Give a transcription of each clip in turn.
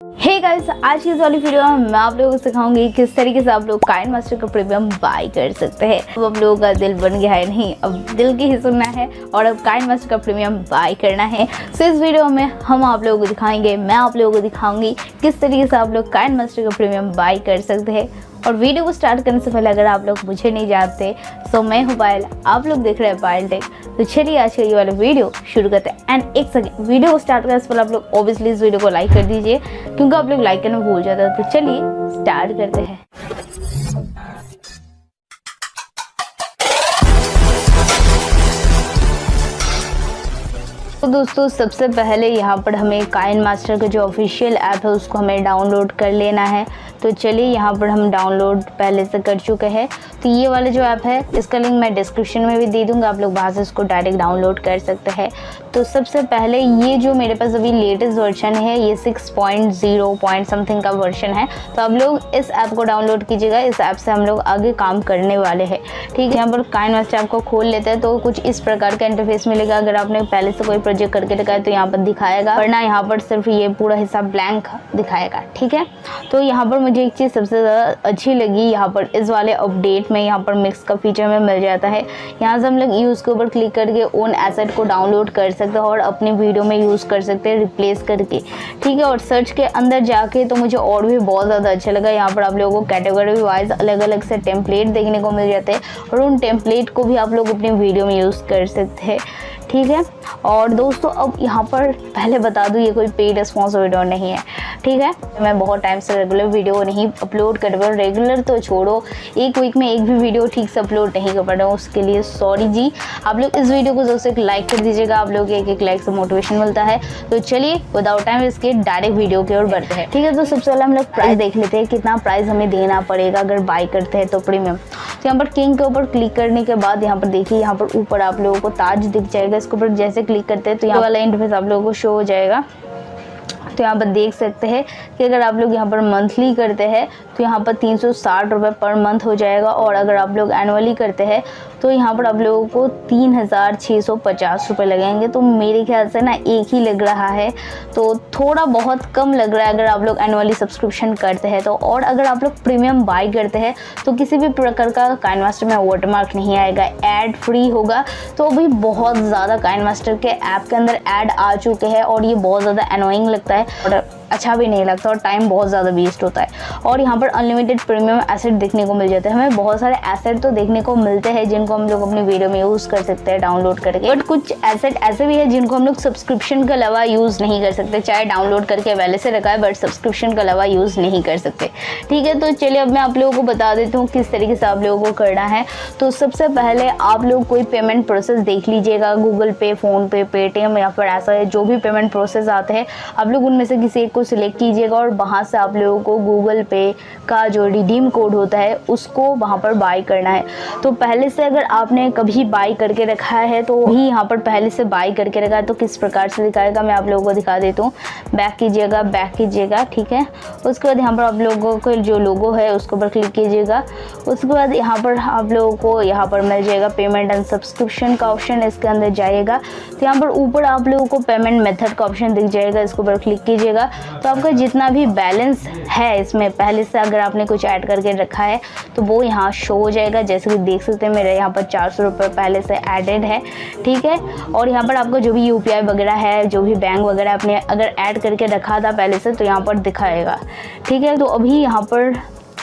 Hey guys, आज की इस वाली वीडियो में मैं आप लोगों को सिखाऊंगी किस तरीके से आप लोग काइनमास्टर का प्रीमियम बाय कर सकते हैं। अब आप लोगों का दिल बन गया है, नहीं अब दिल की ही सुनना है और अब काइनमास्टर का प्रीमियम बाय करना है। सो इस वीडियो में हम आप लोगों को दिखाएंगे, मैं आप लोगों को दिखाऊंगी किस तरीके से आप लोग काइनमास्टर का प्रीमियम बाय कर सकते हैं। और वीडियो को स्टार्ट करने से पहले अगर आप लोग मुझे नहीं जानते तो मैं हूँ पायल, आप लोग देख रहे हैं पायल टेक। तो चलिए आज का ये वाला वीडियो शुरू करते हैं। एंड एक सेकंड, वीडियो को स्टार्ट करने से पहले आप लोग ऑब्वियसली इस वीडियो को लाइक कर दीजिए, क्योंकि आप लोग लाइक करना भूल जाते हैं। तो चलिए स्टार्ट करते हैं। तो दोस्तों सबसे पहले यहाँ पर हमें काइनमास्टर का जो ऑफिशियल ऐप है उसको हमें डाउनलोड कर लेना है। तो चलिए यहाँ पर हम डाउनलोड पहले से कर चुके हैं। तो ये वाला जो ऐप है इसका लिंक मैं डिस्क्रिप्शन में भी दे दूँगा, आप लोग वहाँ से इसको डायरेक्ट डाउनलोड कर सकते हैं। तो सबसे पहले ये जो मेरे पास अभी लेटेस्ट वर्जन है ये 6.0 पॉइंट समथिंग का वर्जन है। तो आप लोग इस ऐप को डाउनलोड कीजिएगा, इस ऐप से हम लोग आगे काम करने वाले हैं। ठीक है, यहाँ पर काइनमास्टर ऐप को खोल लेते हैं तो कुछ इस प्रकार का इंटरफेस मिलेगा। अगर आपने पहले से कोई प्रोजेक्ट करके रखा है तो यहाँ पर दिखाएगा, वरना यहाँ पर सिर्फ ये पूरा हिस्सा ब्लैंक दिखाएगा। ठीक है, तो यहाँ पर मुझे एक चीज़ सबसे ज़्यादा अच्छी लगी, यहाँ पर इस वाले अपडेट में यहाँ पर मिक्स का फीचर हमें मिल जाता है। यहाँ से हम लोग यूज़ के ऊपर क्लिक करके ओन एसेट को डाउनलोड कर सकते हैं और अपनी वीडियो में यूज़ कर सकते हैं रिप्लेस करके। ठीक है, और सर्च के अंदर जाके तो मुझे और भी बहुत ज़्यादा अच्छा लगा। यहाँ पर आप लोगों को कैटेगरी वाइज अलग अलग से टेम्पलेट देखने को मिल जाते हैं और उन टेम्पलेट को भी आप लोग अपनी वीडियो में यूज़ कर सकते हैं। ठीक है, और दोस्तों अब यहाँ पर पहले बता दूँ ये कोई पेड स्पॉन्सर वीडियो नहीं है। ठीक है, मैं बहुत टाइम से रेगुलर वीडियो नहीं अपलोड कर रहा हूँ, रेगुलर तो छोड़ो, एक वीक में एक भी वीडियो ठीक से अपलोड नहीं कर पा रहा हूँ, उसके लिए सॉरी जी। आप लोग इस वीडियो को जरूर से एक लाइक कर दीजिएगा, आप लोग एक लाइक से मोटिवेशन मिलता है। तो चलिए विदाउट टाइम इसके डायरेक्ट वीडियो की ओर बढ़ते हैं। ठीक है, तो सबसे पहले हम लोग प्राइस देख लेते हैं, कितना प्राइस हमें देना पड़ेगा अगर बाय करते हैं तो प्रीमियम। तो यहाँ पर किंग के ऊपर क्लिक करने के बाद यहाँ पर देखिए, यहाँ पर ऊपर आप लोगों को ताज दिख जाएगा। इसके ऊपर जैसे क्लिक करते हैं तो यहाँ वाला इंटरफेस आप लोगों को शो हो जाएगा। तो यहाँ पर देख सकते हैं कि अगर आप लोग यहाँ पर मंथली करते हैं तो यहाँ पर 360 रुपये पर मंथ हो जाएगा, और अगर आप लोग एनुअली करते हैं तो यहाँ पर आप लोगों को 3650 रुपये लगेंगे। तो मेरे ख्याल से ना एक ही लग रहा है, तो थोड़ा बहुत कम लग रहा है अगर आप लोग एनुअली सब्सक्रिप्शन करते हैं तो। और अगर आप लोग प्रीमियम बाय करते हैं तो किसी भी प्रकार का काइनमास्टर में वाटरमार्क नहीं आएगा, ऐड फ्री होगा। तो अभी बहुत ज़्यादा काइनमास्टर के ऐप के अंदर ऐड आ चुके हैं और ये बहुत ज़्यादा एनोइंग लगता है और अच्छा भी नहीं लगता और टाइम बहुत ज़्यादा वेस्ट होता है। और यहाँ पर अनलिमिटेड प्रीमियम एसेट देखने को मिल जाते हैं। हमें बहुत सारे एसेट तो देखने को मिलते हैं जिनको हम लोग अपनी वीडियो में यूज़ कर सकते हैं डाउनलोड करके, बट कुछ एसेट ऐसे भी है जिनको हम लोग सब्सक्रिप्शन के अलावा यूज़ नहीं कर सकते। चाहे डाउनलोड करके पहले से रखा है बट सब्सक्रिप्शन के अलावा यूज़ नहीं कर सकते। ठीक है, तो चलिए अब मैं आप लोगों को बता देती हूँ किस तरीके से आप लोगों को करना है। तो सबसे पहले आप लोग कोई पेमेंट प्रोसेस देख लीजिएगा, गूगल पे, फ़ोन पे, पेटीएम या फिर ऐसा है जो भी पेमेंट प्रोसेस आते हैं आप लोग उनमें से किसी एक को सिलेक्ट कीजिएगा और वहाँ से आप लोगों को गूगल पे का जो रिडीम कोड होता है उसको वहाँ पर बाय करना है। तो पहले से अगर आपने कभी बाय करके रखा है तो ही यहाँ पर पहले से बाय करके रखा है तो किस प्रकार से दिखाएगा मैं आप लोगों को दिखा देता हूँ। बैक कीजिएगा। ठीक है, उसके बाद यहाँ पर आप लोगों को जो लोगो है उसके ऊपर क्लिक कीजिएगा। उसके बाद यहाँ पर आप लोगों को यहाँ पर मिल जाएगा पेमेंट एंड सब्सक्रिप्शन का ऑप्शन, इसके अंदर जाइएगा तो यहाँ पर ऊपर आप लोगों को पेमेंट मेथड का ऑप्शन दिख जाएगा, इसके ऊपर क्लिक कीजिएगा। तो आपका जितना भी बैलेंस है इसमें पहले से अगर आपने कुछ ऐड करके रखा है तो वो यहाँ शो हो जाएगा। जैसे कि देख सकते हैं मेरे यहाँ पर 400 रुपये पहले से एडेड है। ठीक है, और यहाँ पर आपका जो भी UPI वगैरह है, जो भी बैंक वगैरह आपने अगर ऐड करके रखा था पहले से तो यहाँ पर दिखाएगा। ठीक है, तो अभी यहाँ पर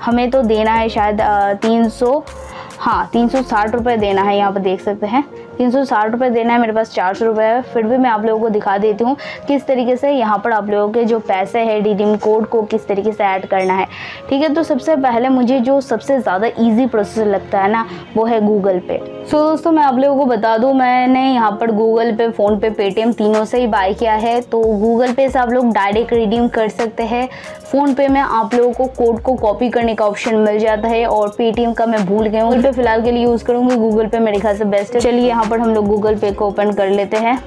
हमें तो देना है शायद 360 रुपये देना है। यहाँ पर देख सकते हैं 360 रुपये देना है, मेरे पास 400 रुपये है। फिर भी मैं आप लोगों को दिखा देती हूँ किस तरीके से यहाँ पर आप लोगों के जो पैसे हैं रिडीम कोड को किस तरीके से ऐड करना है। ठीक है, तो सबसे पहले मुझे जो सबसे ज़्यादा इजी प्रोसेस लगता है ना वो है गूगल पे। सो दोस्तों मैं आप लोगों को बता दूँ, मैंने यहाँ पर गूगल पे, फ़ोन पे, पेटीएम तीनों से ही बाय किया है। तो गूगल पे से आप लोग डायरेक्ट रिडीम कर सकते हैं। फ़ोन पे में आप लोगों को कोड को कॉपी करने का ऑप्शन मिल जाता है और पेटीएम का मैं भूल गई हूँ, गूगल पे फिलहाल के लिए यूज़ करूँगी। गूगल पे मेरे ख्याल से बेस्ट है। चलिए यहाँ पर हम लोग गूगल पे को ओपन कर लेते हैं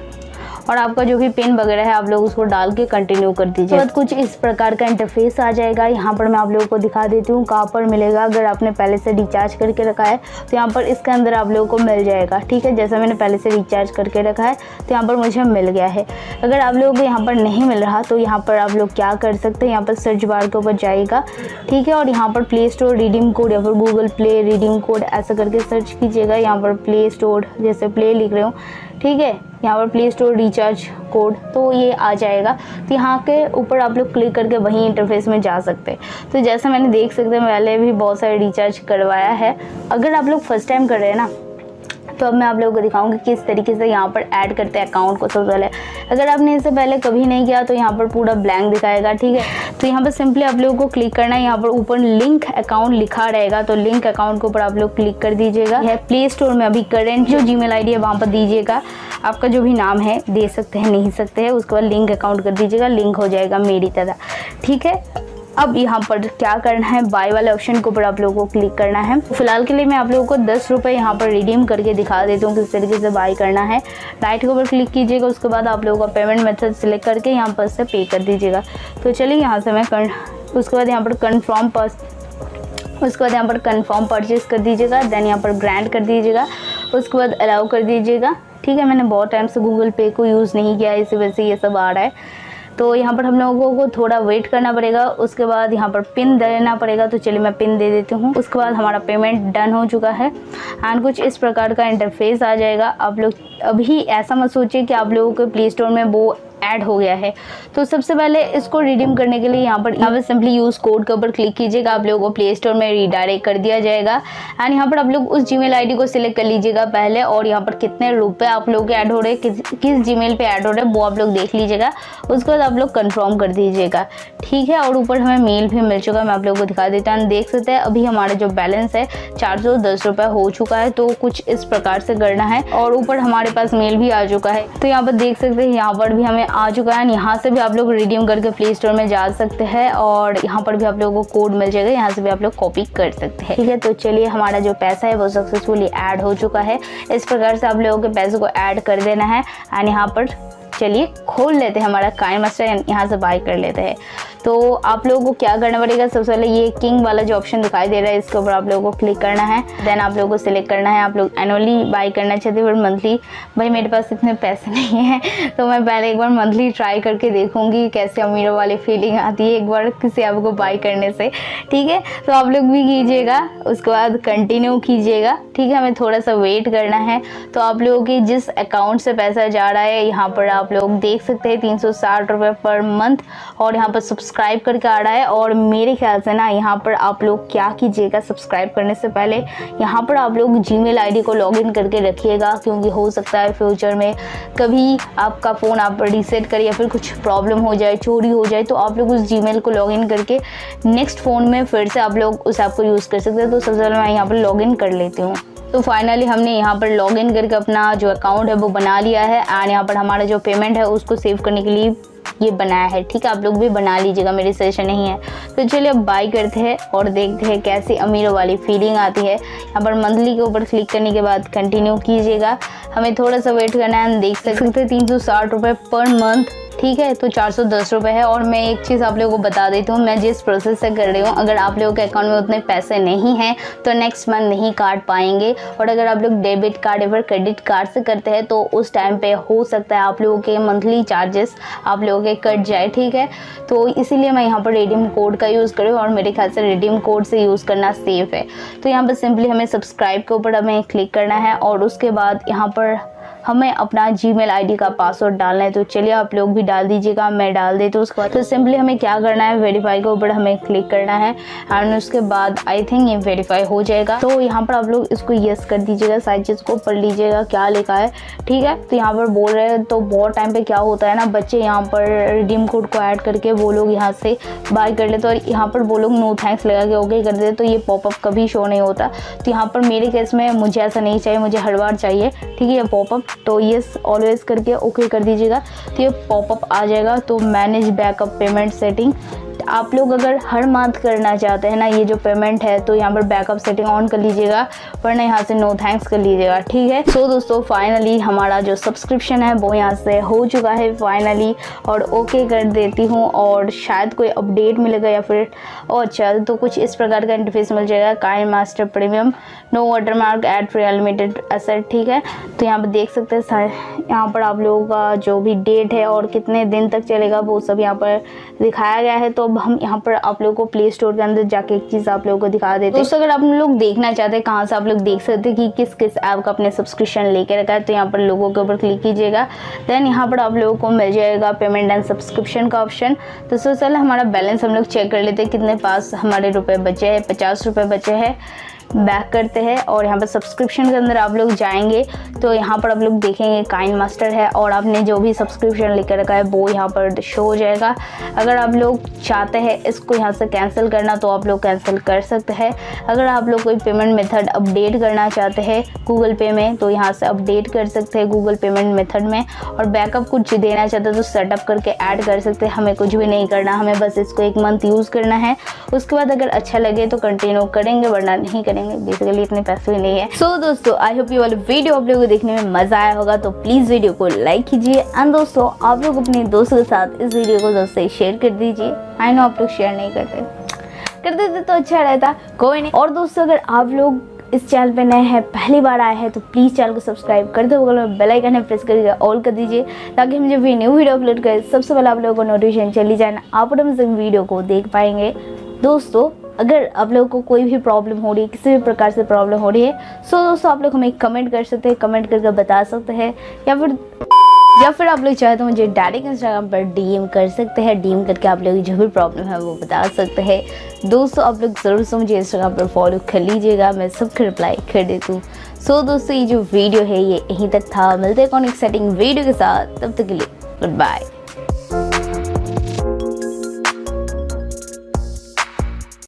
और आपका जो भी पिन वगैरह है आप लोग उसको डाल के कंटिन्यू कर दीजिए। तो कुछ इस प्रकार का इंटरफेस आ जाएगा। यहाँ पर मैं आप लोगों को दिखा देती हूँ कहाँ पर मिलेगा। अगर आपने पहले से रिचार्ज करके रखा है तो यहाँ पर इसके अंदर आप लोगों को मिल जाएगा। ठीक है, जैसा मैंने पहले से रिचार्ज करके रखा है तो यहाँ पर मुझे मिल गया है। अगर आप लोगों को यहाँ पर नहीं मिल रहा तो यहाँ पर आप लोग क्या कर सकते हैं, यहाँ पर सर्च बार के ऊपर जाइएगा। ठीक है, और यहाँ पर प्ले स्टोर रिडीम कोड या फिर गूगल प्ले रिडीम कोड ऐसा करके सर्च कीजिएगा। यहाँ पर प्ले स्टोर जैसे प्ले लिख रहे हो, ठीक है, यहाँ पर प्ले स्टोर रिचार्ज कोड तो ये आ जाएगा। तो यहाँ के ऊपर आप लोग क्लिक करके वहीं इंटरफेस में जा सकते हैं। तो जैसा मैंने देख सकते हैं पहले भी बहुत सारे रिचार्ज करवाया है। अगर आप लोग फर्स्ट टाइम कर रहे हैं ना तो अब मैं आप लोगों को दिखाऊंगी किस तरीके से यहाँ पर ऐड करते हैं अकाउंट को। सबसे पहले अगर आपने इससे पहले कभी नहीं किया तो यहाँ पर पूरा ब्लैंक दिखाएगा। ठीक है, तो यहाँ पर सिंपली आप लोगों को क्लिक करना है। यहाँ पर ऊपर लिंक अकाउंट लिखा रहेगा तो लिंक अकाउंट के ऊपर आप लोग क्लिक कर दीजिएगा। यह प्ले स्टोर में अभी करेंट जो जीमेल आईडी है वहाँ पर दीजिएगा। आपका जो भी नाम है दे सकते हैं, नहीं सकते हैं, उसके बाद लिंक अकाउंट कर दीजिएगा। लिंक हो जाएगा मेरी तरह। ठीक है, अब यहाँ पर क्या करना है, बाय वाले ऑप्शन के ऊपर आप लोगों को क्लिक करना है। फिलहाल के लिए मैं आप लोगों को 10 रुपये यहाँ पर रिडीम करके दिखा देती हूँ किस तरीके से बाय करना है। राइट के ऊपर क्लिक कीजिएगा, उसके बाद आप लोगों का पेमेंट मेथड सिलेक्ट करके यहाँ पर से पे कर दीजिएगा। तो चलिए यहाँ से मैं उसके बाद यहाँ पर कन्फर्म परचेज कर दीजिएगा। देन यहाँ पर ग्रांट कर दीजिएगा, उसके बाद अलाउ कर दीजिएगा। ठीक है, मैंने बहुत टाइम से गूगल पे को यूज़ नहीं किया है, इसी वजह से ये सब आ रहा है। तो यहाँ पर हम लोगों को थोड़ा वेट करना पड़ेगा। उसके बाद यहाँ पर पिन देना पड़ेगा। तो चलिए मैं पिन दे देती हूँ। उसके बाद हमारा पेमेंट डन हो चुका है एंड कुछ इस प्रकार का इंटरफेस आ जाएगा। आप लोग अभी ऐसा मत सोचिए कि आप लोगों के प्ले स्टोर में वो ऐड हो गया है। तो सबसे पहले इसको रिडीम करने के लिए यहाँ पर सिंपली यूज़ कोड के ऊपर क्लिक कीजिएगा। आप लोगों को प्ले स्टोर में रिडायरेक्ट कर दिया जाएगा एंड यहाँ पर आप लोग उस जीमेल आईडी को सिलेक्ट कर लीजिएगा पहले, और यहाँ पर कितने रुपए आप लोग के ऐड हो रहे हैं, किस जीमेल पे ऐड हो रहे हैं वो आप लोग देख लीजिएगा। उसके बाद आप लोग कंफर्म कर दीजिएगा। ठीक है, और ऊपर हमें मेल भी मिल चुका है, मैं आप लोगों को दिखा देता हूँ। देख सकते हैं अभी हमारा जो बैलेंस है 410 रुपये हो चुका है। तो कुछ इस प्रकार से करना है और ऊपर हमारे पास मेल भी आ चुका है। तो यहाँ पर देख सकते हैं यहाँ पर भी हमें आ चुका है। यहाँ से भी आप लोग रिडीम करके प्ले स्टोर में जा सकते हैं और यहाँ पर भी आप लोगों को कोड मिल जाएगा, यहाँ से भी आप लोग कॉपी कर सकते हैं। ठीक है, तो चलिए हमारा जो पैसा है वो सक्सेसफुली ऐड हो चुका है। इस प्रकार से आप लोगों के पैसे को ऐड कर देना है एंड यहाँ पर चलिए खोल लेते हैं हमारा काइन मास्टर, यहाँ से बाय कर लेते हैं। तो आप लोगों को क्या करना पड़ेगा, सबसे पहले ये किंग वाला जो ऑप्शन दिखाई दे रहा है इसके ऊपर आप लोगों को क्लिक करना है। देन आप लोगों को सिलेक्ट करना है आप लोग एनुअली बाय करना चाहते हैं फिर मंथली। भाई मेरे पास इतने पैसे नहीं हैं तो मैं पहले एक बार मंथली ट्राई करके देखूंगी कैसे अमीरों वाली फीलिंग आती है एक बार किसी ऐप को बाय करने से। ठीक है, तो आप लोग भी कीजिएगा, उसके बाद कंटिन्यू कीजिएगा। ठीक है, हमें थोड़ा सा वेट करना है। तो आप लोगों की जिस अकाउंट से पैसा जा रहा है यहाँ पर आप लोग देख सकते हैं 360 रुपये पर मंथ, और यहाँ पर सब्सक्राइब करके आ रहा है। और मेरे ख्याल से ना यहाँ पर आप लोग क्या कीजिएगा, सब्सक्राइब करने से पहले यहाँ पर आप लोग जीमेल आईडी को लॉगिन करके रखिएगा, क्योंकि हो सकता है फ्यूचर में कभी आपका फ़ोन आप रीसेट करें या फिर कुछ प्रॉब्लम हो जाए, चोरी हो जाए, तो आप लोग उस जीमेल को लॉगिन करके नेक्स्ट फ़ोन में फिर से आप लोग उस ऐप को यूज़ कर सकते हैं। तो सबसे पहले मैं यहाँ पर लॉगिन कर लेती हूँ। तो फाइनली हमने यहाँ पर लॉगिन करके अपना जो अकाउंट है वो बना लिया है एंड यहाँ पर हमारा जो पेमेंट है उसको सेव करने के लिए ये बनाया है। ठीक है, आप लोग भी बना लीजिएगा, मेरी सजेशन नहीं है। तो चलिए अब बाय करते हैं और देखते हैं कैसी अमीरों वाली फीलिंग आती है। यहाँ पर मंथली के ऊपर क्लिक करने के बाद कंटिन्यू कीजिएगा। हमें थोड़ा सा वेट करना है, देख सकते हैं 360 रुपये पर मंथ। ठीक है, तो 410 रुपये है। और मैं एक चीज़ आप लोगों को बता देती हूँ, मैं जिस प्रोसेस से कर रही हूँ, अगर आप लोगों के अकाउंट में उतने पैसे नहीं हैं तो नेक्स्ट मंथ नहीं काट पाएंगे। और अगर आप लोग डेबिट कार्ड या फिर क्रेडिट कार्ड से करते हैं तो उस टाइम पे हो सकता है आप लोगों के मंथली चार्जेस आप लोगों के कट जाए। ठीक है, तो इसीलिए मैं यहाँ पर रिडीम कोड का यूज़ करूँ और मेरे ख्याल से रिडीम कोड से यूज़ करना सेफ़ है। तो यहाँ पर सिंपली हमें सब्सक्राइब के ऊपर हमें क्लिक करना है और उसके बाद यहाँ पर हमें अपना जीमेल आईडी का पासवर्ड डालना है। तो चलिए आप लोग भी डाल दीजिएगा, मैं डाल देती हूँ। उसके बाद तो सिंपली हमें क्या करना है, वेरीफाई के ऊपर हमें क्लिक करना है एंड उसके बाद आई थिंक ये वेरीफाई हो जाएगा। तो यहाँ पर आप लोग इसको यस कर दीजिएगा, सारी चीज़ को पढ़ लीजिएगा क्या लिखा है। ठीक है, तो यहाँ पर बोल रहे हैं, तो बहुत टाइम पे क्या होता है ना, बच्चे यहाँ पर रिडीम कोड को ऐड करके वो लोग यहाँ से बाय कर लेते और यहाँ पर वो लोग नो थैंक्स लगा के ओके कर देते, तो ये पॉपअप कभी शो नहीं होता। तो यहाँ पर मेरे केस में मुझे ऐसा नहीं चाहिए, मुझे हर बार चाहिए। ठीक है, ये पॉपअप, तो यस ऑलवेज करके ओके कर दीजिएगा। तो ये पॉपअप आ जाएगा। तो manage backup payment setting, request, आप लोग अगर हर मंथ करना चाहते हैं ना ये जो पेमेंट है, तो यहाँ पर बैकअप सेटिंग ऑन कर लीजिएगा, वरना यहाँ से नो थैंक्स कर लीजिएगा, ठीक है। सो दोस्तों फाइनली हमारा जो सब्सक्रिप्शन है वो यहाँ से हो चुका है फाइनली, और ओके कर देती हूँ, और शायद कोई अपडेट मिलेगा या फिर अच्छा तो कुछ इस प्रकार का इंटरफेस मिल जाएगा, KineMaster premium no watermark ad free unlimited asset, ठीक है। तो यहाँ पर देख सकते हैं, यहाँ पर आप लोगों का जो भी डेट है और कितने दिन तक चलेगा वो सब यहाँ पर दिखाया गया है। तो अब हम यहाँ पर आप लोगों को प्ले स्टोर के अंदर जाके एक चीज़ आप लोगों को दिखा देते हैं। दोस्तों अगर आप लोग देखना चाहते हैं कहाँ से आप लोग देख सकते हैं कि किस किस ऐप का अपने सब्सक्रिप्शन लेके रखा है, तो यहाँ पर लोगों के ऊपर क्लिक कीजिएगा। देन यहाँ पर आप लोगों को मिल जाएगा पेमेंट एंड सब्सक्रिप्शन का ऑप्शन। तो सबसे पहले हमारा बैलेंस हम लोग चेक कर लेते हैं, कितने पास हमारे रुपये बचे हैं, 50 रुपये बचे हैं। बैक करते हैं और यहाँ पर सब्सक्रिप्शन के अंदर आप लोग जाएंगे तो यहाँ पर आप लोग देखेंगे काइनमास्टर है, और आपने जो भी सब्सक्रिप्शन लेकर रखा है वो यहाँ पर शो हो जाएगा। अगर आप लोग चाहते हैं इसको यहाँ से कैंसिल करना तो आप लोग कैंसिल कर सकते हैं। अगर आप लोग कोई पेमेंट मेथड अपडेट करना चाहते हैं गूगल पे में तो यहाँ से अपडेट कर सकते हैं गूगल पेमेंट मेथड में, और बैकअप कुछ देना चाहते हैं तो सेटअप करके ऐड कर सकते हैं। हमें कुछ भी नहीं करना, हमें बस इसको 1 मंथ यूज़ करना है। उसके बाद अगर अच्छा लगे तो कंटिन्यू करेंगे, वरना नहीं करेंगे, बेसिकली इतने पैसे भी नहीं है। सो दोस्तों आई होप ये वाला वीडियो आप लोगों को देखने में मजा आया होगा, तो प्लीज वीडियो को लाइक कीजिए, एंड दोस्तों आप लोग अपने दोस्तों के साथ इस वीडियो को दोस्तों शेयर कर दीजिए। आई नो आप लोग शेयर नहीं कर देते तो अच्छा रहता, कोई नहीं। और दोस्तों अगर आप लोग इस चैनल पे नए हैं, पहली बार आए हैं, तो प्लीज़ चैनल को सब्सक्राइब कर दो, बगल में बेल आइकन है प्रेस करके ऑल कर दीजिए, ताकि हम जब भी न्यू वीडियो अपलोड करें सबसे पहले आप लोगों को नोटिफिकेशन चली जाए ना, आप वीडियो को देख पाएंगे। दोस्तों अगर आप लोगों को कोई भी प्रॉब्लम हो रही है, किसी भी प्रकार से प्रॉब्लम हो रही है, सो दोस्तों आप लोग हमें कमेंट कर सकते हैं, कमेंट करके बता सकते हैं, या फिर आप लोग चाहे तो मुझे डायरेक्ट इंस्टाग्राम पर डीएम कर सकते हैं। डीएम करके आप लोग जो भी प्रॉब्लम है वो बता सकते हैं। दोस्तों आप लोग ज़रूर से मुझे इंस्टाग्राम पर फॉलो कर लीजिएगा, मैं सबका रिप्लाई कर देती हूँ। सो दोस्तों ये जो वीडियो है ये यहीं तक था, मिलते हैं कौन एक्साइटिंग वीडियो के साथ, तब तक के लिए गुड बाय।